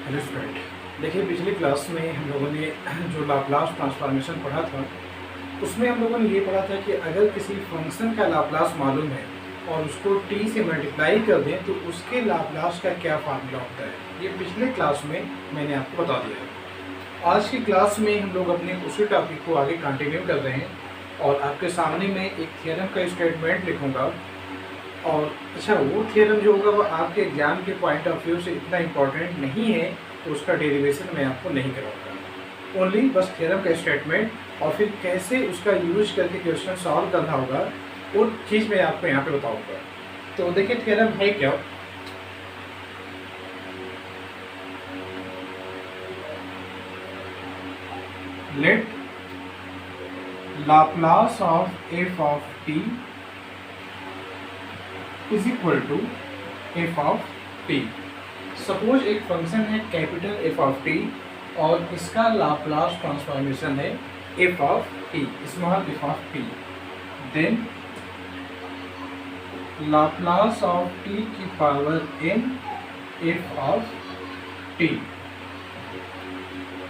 Hello student, देखिए पिछली class में हम लोगों ने जो लाप्लास ट्रांसफॉर्मेशन पढ़ा था उसमें हम लोगों ने ये पढ़ा था कि अगर किसी फंक्शन का लाप्लास मालूम है और उसको t से मल्टीप्लाई कर दें तो उसके लाप्लास का क्या फार्मूला होता है। ये पिछले क्लास में मैंने आपको बता दिया है। आज की क्लास में हम लोग अपने उसी टॉपिक को आगे कंटिन्यू कर रहे हैं और आपके सामने मैं एक थ्योरम का स्टेटमेंट लिखूँगा और अच्छा वो थ्योरम जो होगा वो आपके एग्जाम के पॉइंट ऑफ व्यू से इतना इम्पोर्टेंट नहीं है तो उसका डेरिवेशन मैं आपको नहीं कराऊंगा। ओनली बस थ्योरम का स्टेटमेंट और फिर कैसे उसका यूज करके क्वेश्चन सॉल्व करना होगा वो चीज़ मैं आपको यहाँ पे बताऊंगा। तो देखिए थ्योरम है क्या। Let Laplace of F of T is equal to F of T. Suppose एक फंक्शन है कैपिटल एफ ऑफ टी और इसका लाप्लास ट्रांसफॉर्मेशन है F of T, small F of T. Then Laplace of T की power n F of T,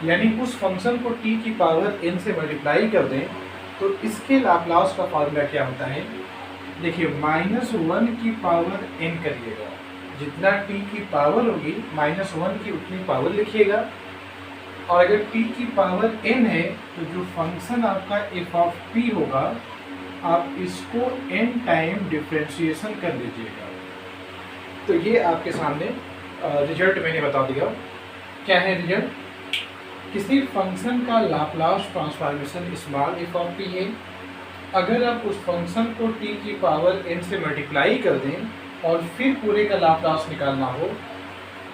यानी उस function को t की पावर n से मल्टीप्लाई कर दें तो इसके लाप्लास का फार्मूला क्या होता है। देखिए -1 की पावर n करिएगा, जितना t की पावर होगी -1 की उतनी पावर लिखिएगा और अगर t की पावर n है तो जो फंक्शन आपका f ऑफ p होगा आप इसको n टाइम डिफ्रेंशिएशन कर लीजिएगा। तो ये आपके सामने रिजल्ट मैंने बता दिया। क्या है रिजल्ट? किसी फंक्शन का Laplace transformation small f of p है। अगर आप उस फंक्शन को t की पावर n से मल्टीप्लाई कर दें और फिर पूरे का लाप्लास निकालना हो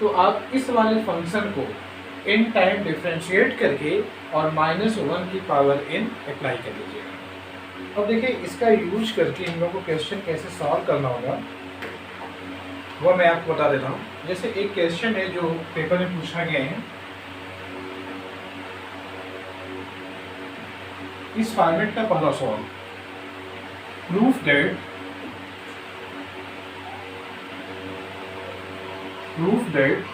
तो आप इस वाले फंक्शन को n टाइम डिफ्रेंशिएट करके और -1 की पावर n अप्लाई कर लीजिएगा। अब देखिए इसका यूज करके इन लोगों को क्वेश्चन कैसे सॉल्व करना होगा वो मैं आपको बता देता हूँ। जैसे एक क्वेश्चन है जो पेपर में पूछा गया है, इस फॉर्मेट का पहला सवाल, proof that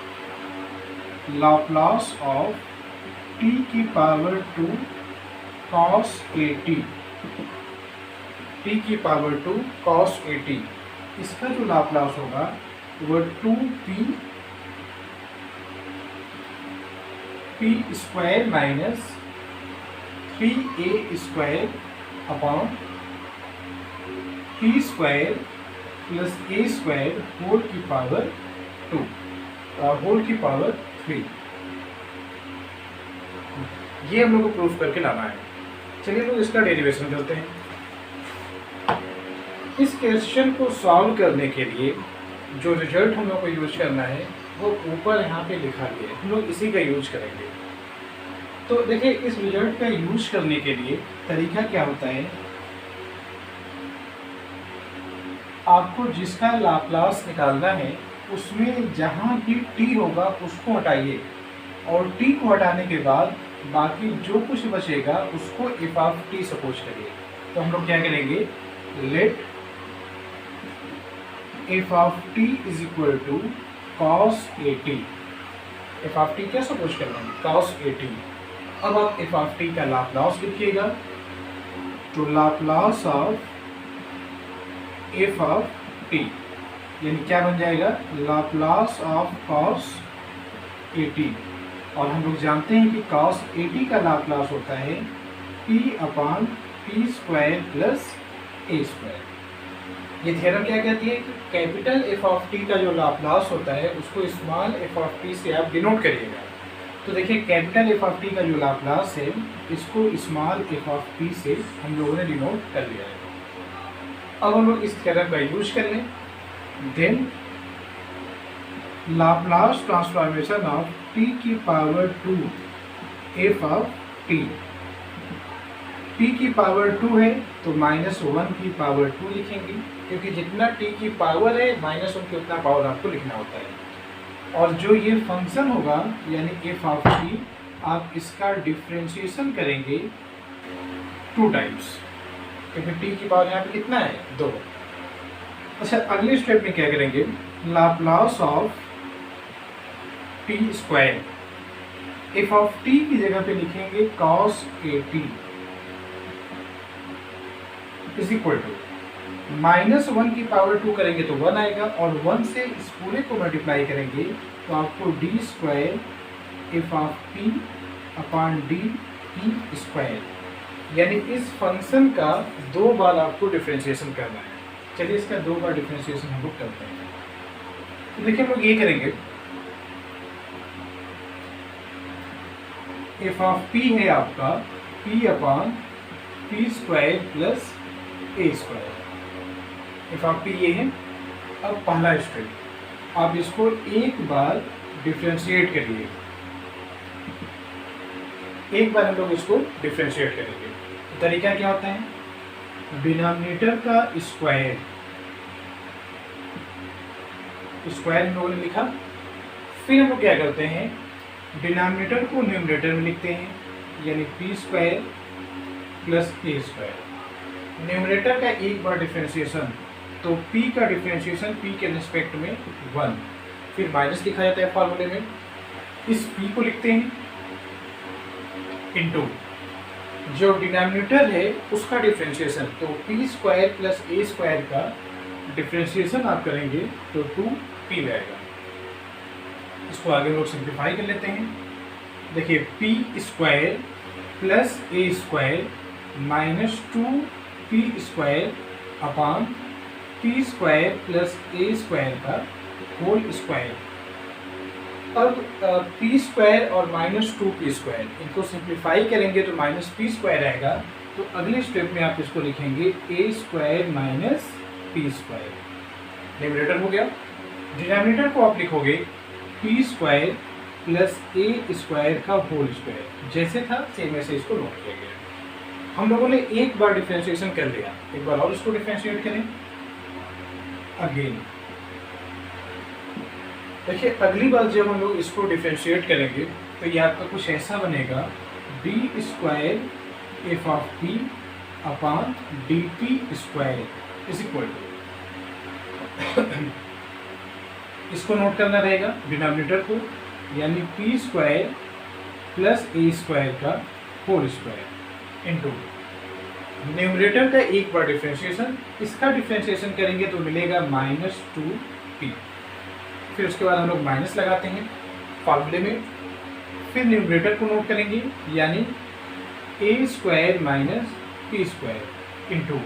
Laplace of t की पावर 2 cos at, t की पावर 2 cos at, इसका जो लाप्लास होगा वो 2p स्क्वायर माइनस 3a स्क्वायर upon p square plus a square whole की पावर 2 और होल की पावर 3, ये हम लोग को प्रूफ करके लाना है। चलिए लोग इसका डेरिवेशन करते हैं। इस क्वेश्चन को सॉल्व करने के लिए जो रिजल्ट हम लोग को यूज करना है वो ऊपर यहाँ पे लिखा गया है, हम लोग इसी का यूज करेंगे। तो देखिए इस रिजल्ट का यूज करने के लिए तरीका क्या होता है, आपको जिसका लाप्लास निकालना है उसमें जहाँ भी t होगा उसको हटाइए और t को हटाने के बाद बाकी जो कुछ बचेगा उसको f ऑफ t सपोज करिए। तो हम लोग क्या करेंगे, let f of t is equal to cos at, f of t क्या सपोज कर रहे हैं, cos at। अब आप f ऑफ t का लाप्लास लिखिएगा, तो Laplace of f of t यानी क्या बन जाएगा, लाप्लास ऑफ cos at। और हम लोग जानते हैं कि cos at का लाप्लास होता है p upon p square plus a square. ये थ्योरम क्या कहती है कि कैपिटल f ऑफ t का जो लाप्लास होता है उसको स्मॉल f ऑफ t से आप डिनोट करिएगा। तो देखिए कैपिटल f ऑफ t का जो लाप्लास है इसको स्मॉल f ऑफ t से हम लोगों ने डिनोट कर लिया है। अब हम लोग इस थ्योरम का यूज कर लें। Then Laplace transformation of t की power 2 f of t, t की पावर 2 है तो -1 की पावर 2 लिखेंगे, क्योंकि जितना t की पावर है -1 की उतना पावर आपको लिखना होता है। और जो ये फंक्शन होगा यानी f ऑफ t, आप इसका डिफ्रेंशिएशन करेंगे 2 टाइम्स, क्योंकि t की पावर यहाँ पे कितना है, 2। अच्छा अगले स्टेप में क्या करेंगे, Laplace of t square, f of T की जगह पे लिखेंगे cos a t is equal to -1 की पावर 2 करेंगे तो 1 आएगा, और 1 से इस पूरे को मल्टीप्लाई करेंगे तो आपको D square f of T upon d t square, यानी इस फंक्शन का 2 बार आपको डिफरेंशिएशन करना है। चलिए इसका 2 बार डिफरेंशिएशन हम लोग करते हैं। तो देखिए हम लोग ये करेंगे, एफ ऑफ पी है आपका P upon P square plus A square, f of P ये है। अब पहला स्टेप, आप इसको एक बार डिफरेंशिएट करिए, एक बार हम लोग इसको डिफरेंशिएट करेंगे। तो तरीका क्या होता है, डिनोमिनेटर का स्क्वायर, स्क्वायर हम लोगों ने लिखा, फिर हम लोग क्या करते हैं, डिनोमिनेटर को न्यूमरेटर में लिखते हैं, यानी पी स्क्वायर प्लस ए स्क्वायर। न्यूमरेटर का एक बार डिफरेंशिएशन, तो p का डिफरेंशिएशन p के रिस्पेक्ट में 1, फिर माइनस लिखा जाता है फॉर्मूले में, इस p को लिखते हैं इनटू जो डिनोमिनेटर है उसका डिफरेंशिएशन, तो पी स्क्वायर प्लस ए स्क्वायर का डिफरेंशिएशन आप करेंगे तो 2p रहेगा। इसको आगे लोग सिंप्लीफाई कर लेते हैं। देखिए पी स्क्वायर प्लस ए square minus 2p square upon P square plus ए स्क्वायर का होल स्क्वायर। अब पी स्क्वायर और माइनस 2p स्क्वायर इनको सिंप्लीफाई करेंगे तो माइनस पी स्क्वायर आएगा, तो अगले स्टेप में आप इसको लिखेंगे A square minus P square, numerator हो गया। डिनोमिनेटर को आप लिखोगे पी स्क्वायर प्लस ए स्क्वायर का होल स्क्वायर, जैसे था सेम ऐसे इसको नोट किया गया। हम लोगों ने एक बार डिफरेंशिएशन कर लिया, एक बार और इसको डिफरेंशिएट करें अगेन। देखिए अगली बार जब हम लोग इसको डिफरेंशिएट करेंगे तो ये आपका कुछ ऐसा बनेगा, d square f of p upon d t square is equal to, इसको नोट करना रहेगा डिनोमिनेटर को, यानी पी स्क्वायर प्लस ए स्क्वायर का होल स्क्वायर इनटू न्यूमरेटर का एक बार डिफरेंशिएशन, इसका डिफरेंशिएशन करेंगे तो मिलेगा -2p, फिर उसके बाद हम लोग माइनस लगाते हैं फॉर्मूले में, फिर न्यूमरेटर को नोट करेंगे यानी A square minus P square into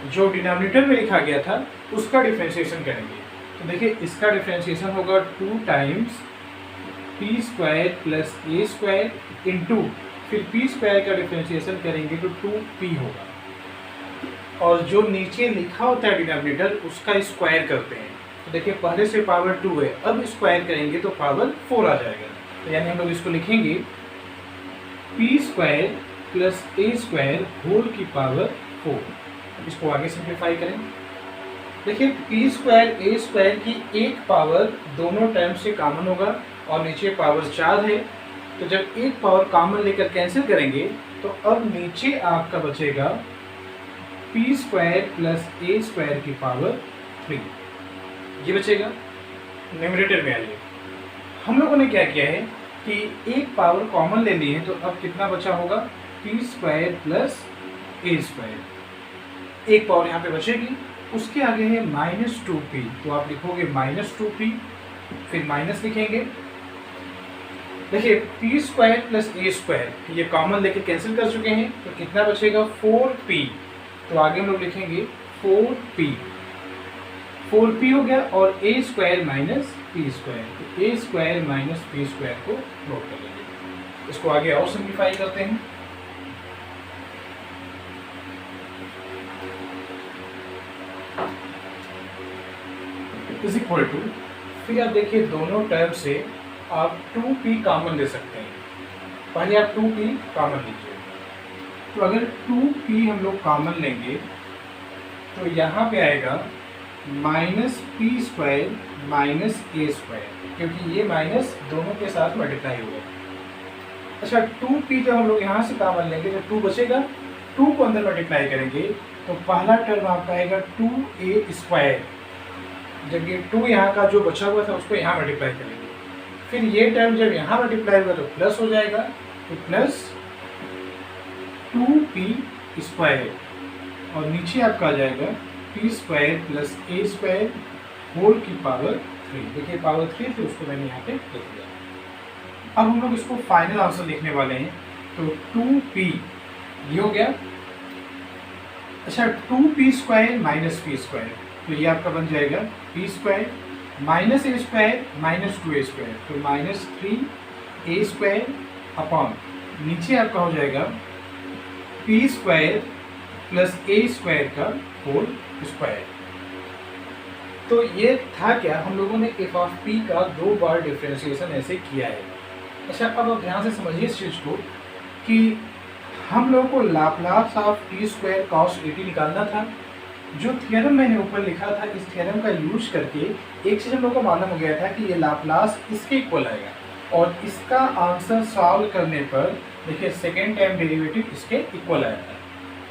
जो डिनोमिनेटर में लिखा गया था उसका डिफरेंशिएशन करेंगे। तो देखिए इसका डिफरेंशिएशन होगा 2 टाइम्स पी स्क्वायर प्लस ए स्क्वायर इनटू फिर पी स्क्वायर का डिफरेंशिएशन करेंगे तो 2p होगा, और जो नीचे लिखा होता है डिनोमिनेटर उसका स्क्वायर करते हैं। तो देखिए पहले से पावर 2 है, अब स्क्वायर करेंगे तो पावर 4 आ जाएगा, तो यानी हम लोग इसको लिखेंगे पी स्क्वायर प्लस ए स्क्वायर होल की पावर 4। इसको आगे सिंप्लीफाई करें। देखिए पी स्क्वायर ए स्क्वायर की एक पावर दोनों टर्म से कॉमन होगा और नीचे पावर 4 है, तो जब एक पावर कॉमन लेकर कैंसिल करेंगे तो अब नीचे आपका बचेगा पी स्क्वायर प्लस ए स्क्वायर की पावर 3, ये बचेगा। न्यूमरेटर में आइए, हम लोगों ने क्या किया है कि एक पावर कॉमन ले ली है, तो अब कितना बचा होगा, पी स्क्वायर प्लस ए स्क्वायर, एक पावर यहाँ पे बचेगी, उसके आगे है -2p, तो आप लिखोगे -2p, फिर माइनस लिखेंगे। देखिए पी स्क्वायर प्लस ए स्क्वायर ये कॉमन लेके कैंसिल कर चुके हैं, तो कितना बचेगा 4p, तो आगे हम लोग लिखेंगे 4p हो गया, और ए स्क्वायर माइनस पी स्क्वायर, तो ए स्क्वायर माइनस पी स्क्वायर को नोट कर लेंगे। इसको आगे और सिंप्लीफाई करते हैं। इज इक्वल टू, फिर आप देखिए दोनों टर्म से आप 2p कॉमन ले सकते हैं। पहले आप 2p कॉमन लीजिए, तो अगर 2p हम लोग कॉमन लेंगे तो यहाँ पे आएगा -p स्क्वायर माइनस ए स्क्वायर, क्योंकि ये माइनस दोनों के साथ मल्टीप्लाई होगा। अच्छा 2p जब हम लोग यहाँ से कॉमन लेंगे तो 2 बचेगा, 2 को अंदर मल्टीप्लाई करेंगे तो पहला टर्म आपका आएगा 2a स्क्वायर, जब ये 2 यहाँ का जो बचा हुआ था उसको यहाँ मल्टीप्लाई करेंगे, फिर ये टर्म जब यहाँ मल्टीप्लाई होगा तो प्लस हो जाएगा, तो प्लस 2p² और नीचे आपका आ जाएगा p² प्लस a² होल की पावर 3। देखिए पावर 3 थी, उसको मैंने यहाँ पे लिख दिया। अब हम लोग इसको फाइनल आंसर लिखने वाले हैं, तो 2p ये हो गया। अच्छा 2p² माइनस p², तो ये आपका बन जाएगा p² minus a² minus 2a², तो माइनस 3a² अपॉन नीचे आपका हो जाएगा p² प्लस a² का होल स्क्वायर। तो ये था क्या, हम लोगों ने f ऑफ p का 2 बार डिफ्रेंशिएशन ऐसे किया है। अच्छा अब आप ध्यान से समझिए इस चीज़ को कि हम लोगों को लाप्लास ऑफ t² cos 80 निकालना था। जो थ्योरम मैंने ऊपर लिखा था, इस थ्योरम का यूज करके एक चीज़ हम लोग को मालूम हो गया था कि ये लाप्लास इसके इक्वल आएगा, और इसका आंसर सॉल्व करने पर देखिए सेकेंड टाइम डेरिवेटिव इसके इक्वल आएगा।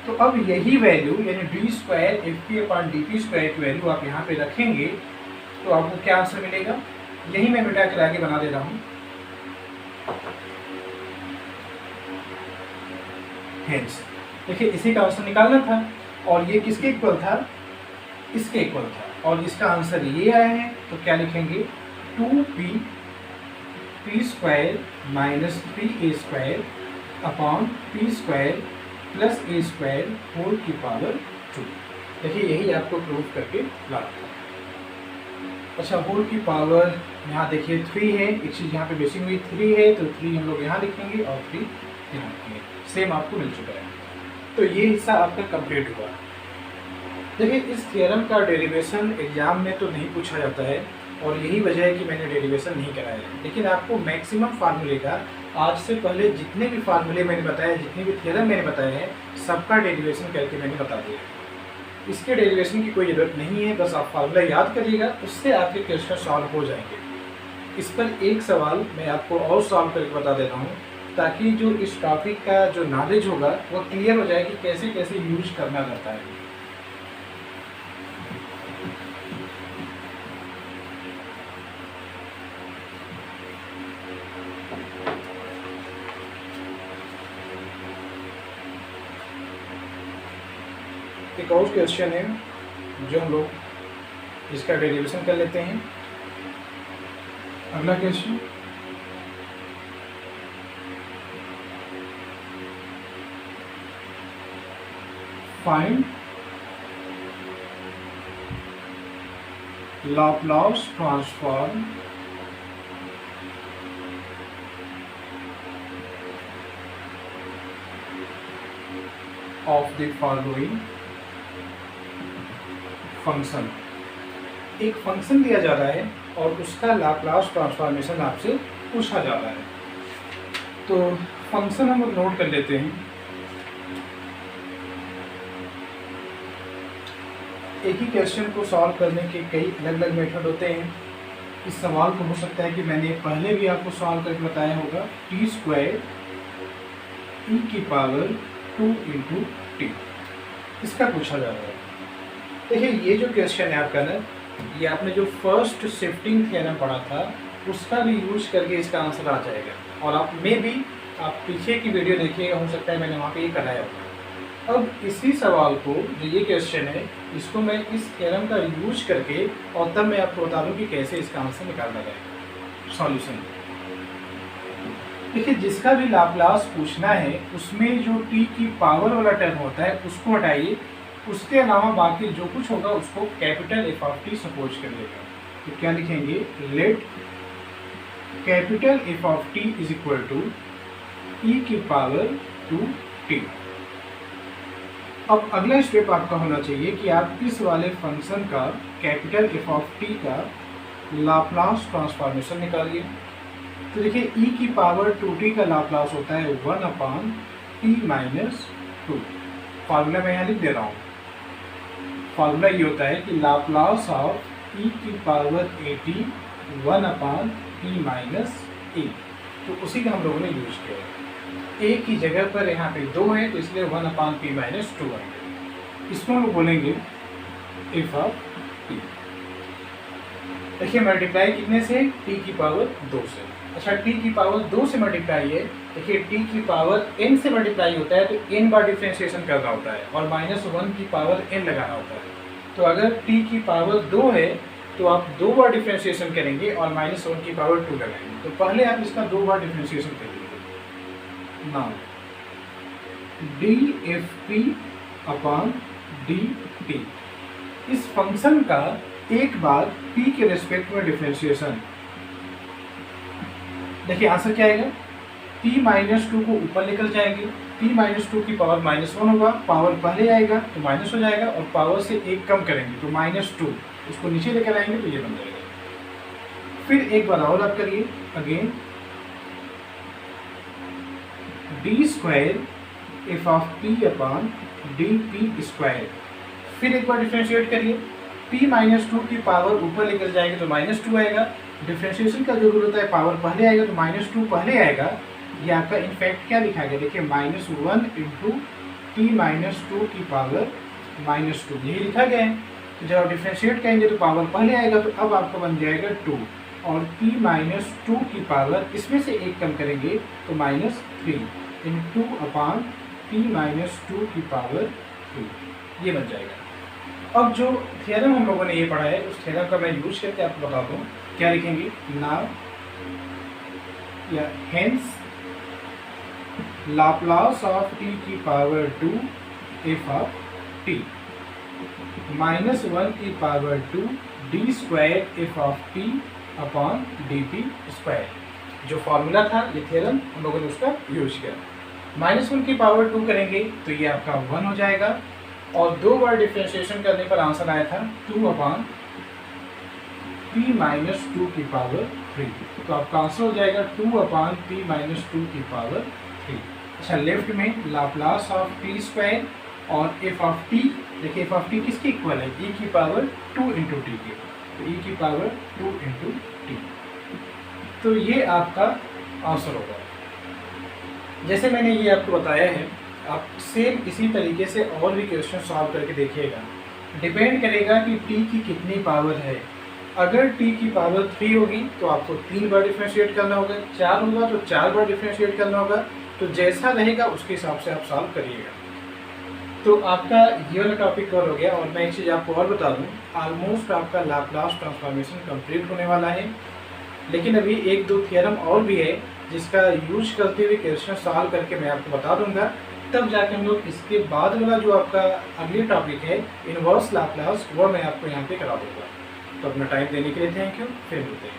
तो अब यही वैल्यू यानी d² fp/dp² की वैल्यू आप यहाँ पे रखेंगे तो आपको क्या आंसर मिलेगा, यही मैं मिटा कर आगे बना दे रहा हूँ। हेंस देखिए इसी का आंसर निकालना था, और ये किसके इक्वल था, इसके इक्वल था, और इसका आंसर ये आया है। तो क्या लिखेंगे 2p p² minus 3a² upon p² plus a² whole की पावर 2। देखिए यही आपको प्रूव करके लाना था। अच्छा होल की पावर यहाँ देखिए 3 है, एक चीज़ यहाँ पे बेसिक हुई 3 है, तो 3 हम लोग यहाँ लिखेंगे और 3 यहाँ लिखेंगे, सेम आपको मिल चुका है। तो ये हिस्सा आपका कंप्लीट हुआ। देखिए इस थ्योरम का डेरिवेशन एग्जाम में तो नहीं पूछा जाता है, और यही वजह है कि मैंने डेरिवेशन नहीं कराया है, लेकिन आपको मैक्सिमम फार्मूले का आज से पहले जितने भी फार्मूले मैंने बताए, जितने भी थ्योरम मैंने बताए हैं, सबका डेरिवेशन करके मैंने बता दिया। इसके डेरिवेशन की कोई ज़रूरत नहीं है, बस आप फार्मूला याद करिएगा, उससे आपके क्वेश्चन सॉल्व हो जाएंगे। इस पर एक सवाल मैं आपको और सॉल्व करके बता दे रहा हूँ, ताकि जो इस टॉपिक का जो नॉलेज होगा वो क्लियर हो जाए कि कैसे कैसे यूज करना रहता है। एक और क्वेश्चन है जो हम लोग इसका डेरिवेशन कर लेते हैं। अगला question, find Laplace transform of the following function. एक फंक्शन दिया जा रहा है और उसका लाप्लास ट्रांसफॉर्मेशन आपसे पूछा जा रहा है। तो फंक्शन हम लोग नोट कर लेते हैं। एक ही क्वेश्चन को सॉल्व करने के कई अलग अलग मेथड होते हैं। इस सवाल को हो सकता है कि मैंने पहले भी आपको सॉल्व करके बताया होगा, t² e⁻² × t, इसका पूछा जा रहा है। देखिए ये जो क्वेश्चन है आपका ना, ये आपने जो फर्स्ट शिफ्टिंग थ्योरम पढ़ा था उसका भी यूज करके इसका आंसर आ जाएगा, और आप में भी आप पीछे की वीडियो देखिएगा, हो सकता है मैंने वहाँ पे ये कराया होगा। अब इसी सवाल को, जो ये क्वेश्चन है, इसको मैं इस थ्योरम का यूज करके और तब मैं आपको बता दूं कि कैसे इसका आंसर निकालना जाएगा सॉल्यूशन। देखिए जिसका भी लाप्लास पूछना है उसमें जो t की पावर वाला टर्म होता है उसको हटाइए, उसके अलावा बाकी जो कुछ होगा उसको capital f of t suppose कर लेगा। तो क्या लिखेंगे, let capital f of t is equal to e⁻²t। अब अगला स्टेप आपका होना चाहिए कि आप इस वाले फंक्शन का कैपिटल f ऑफ t का लाप्लास ट्रांसफॉर्मेशन निकालिए। तो देखिए e⁻²t का लाप्लास होता है 1/t-2। फार्मूला मैं यहाँ लिख दे रहा हूँ। फार्मूला ये होता है कि लाप्लास ऑफ e⁻at 1/t-a, तो उसी का हम लोगों ने यूज किया है। a की जगह पर यहाँ पे 2 है, तो इसलिए 1/t-2 आएगा। इसको हम लोग बोलेंगे f ऑफ t। देखिए मल्टीप्लाई कितने से, t की पावर 2 से। अच्छा t की पावर 2 से मल्टीप्लाई है, देखिए t की पावर n से मल्टीप्लाई होता है तो n बार डिफ्रेंशिएशन करना होता है और -1 की पावर n लगाना होता है। तो अगर t की पावर 2 है तो आप 2 बार डिफ्रेंशिएशन करेंगे और -1 की पावर 2 लगाएंगे। तो पहले आप इसका 2 बार डिफ्रेंशिएशन कर लीजिए। नाउ dfp अपॉन dt, इस फंक्शन का एक बार p के रेस्पेक्ट में डिफ्रेंशिएशन, देखिए आंसर क्या आएगा, p-2 को ऊपर लेकर जाएंगे, p-2 की पावर -1 होगा, पावर पहले आएगा तो माइनस हो जाएगा और पावर से 1 कम करेंगे तो -2, उसको नीचे लेकर आएंगे तो ये बन जाएगा। फिर एक बार और आप करिए, again d² f of p upon dp², फिर एक बार डिफ्रेंशिएट करिए, p-2 की पावर ऊपर लेकर जाएंगे तो -2 आएगा, डिफ्रेंशिएशन का जो रूल होता है पावर पहले आएगा तो -2 पहले आएगा। ये आपका इनफैक्ट क्या लिखा गया, देखिए -1 इंटू p-2 की पावर -2, यही लिखा गया है। तो जब आप डिफ्रेंशिएट करेंगे तो पावर पहले आएगा तो अब आपका बन जाएगा 2 और p-2 की पावर इसमें से 1 कम करेंगे तो -3 इंटू अपॉन p-2 की पावर 2, ये बन जाएगा। अब जो थ्योरम हम लोगों ने ये पढ़ा है उस थ्योरम का मैं यूज करके आपको बता दूं, क्या लिखेंगे, नाउ या हेंस लाप्लास ऑफ t की पावर 2 f ऑफ t -1 की power 2 d² f of t upon dp²। जो फॉर्मूला था ये थ्योरम हम लोगों ने उसका यूज किया। -1 की पावर 2 करेंगे तो ये आपका 1 हो जाएगा और 2 बार डिफ्रेंशिएशन करने पर आंसर आया था 2 अपॉन p-2 की पावर 3, तो आपका आंसर हो जाएगा 2 अपॉन p-2 की पावर 3। अच्छा, लेफ्ट में लाप्लास ऑफ t² और f ऑफ t, देखिए f ऑफ t किसके इक्वल है, e की पावर 2 इंटू टी के, तो e की पावर 2 इंटू टी, तो ये आपका आंसर होगा। जैसे मैंने ये आपको बताया है, आप सेम इसी तरीके से और भी क्वेश्चन सॉल्व करके देखिएगा। डिपेंड करेगा कि t की कितनी पावर है। अगर t की पावर 3 होगी तो आपको 3 बार डिफ्रेंशिएट करना होगा, 4 होगा तो 4 बार डिफ्रेंशिएट करना होगा, तो जैसा रहेगा उसके हिसाब से आप सॉल्व करिएगा। तो आपका ये वाला टॉपिक कवर हो गया। और मैं एक चीज़ आपको और बता दूँ, ऑलमोस्ट आपका लाप्लास ट्रांसफॉर्मेशन कंप्लीट होने वाला है, लेकिन अभी 1-2 थ्योरम और भी है जिसका यूज करते हुए क्वेश्चन सॉल्व करके मैं आपको बता दूंगा। तब जाके हम लोग इसके बाद वाला जो आपका अगली टॉपिक है इनवर्स लाप्लास, वो मैं आपको यहाँ पे करा दूंगा। तो अपना टाइम देने के लिए थैंक यू, फिर मिलते हैं।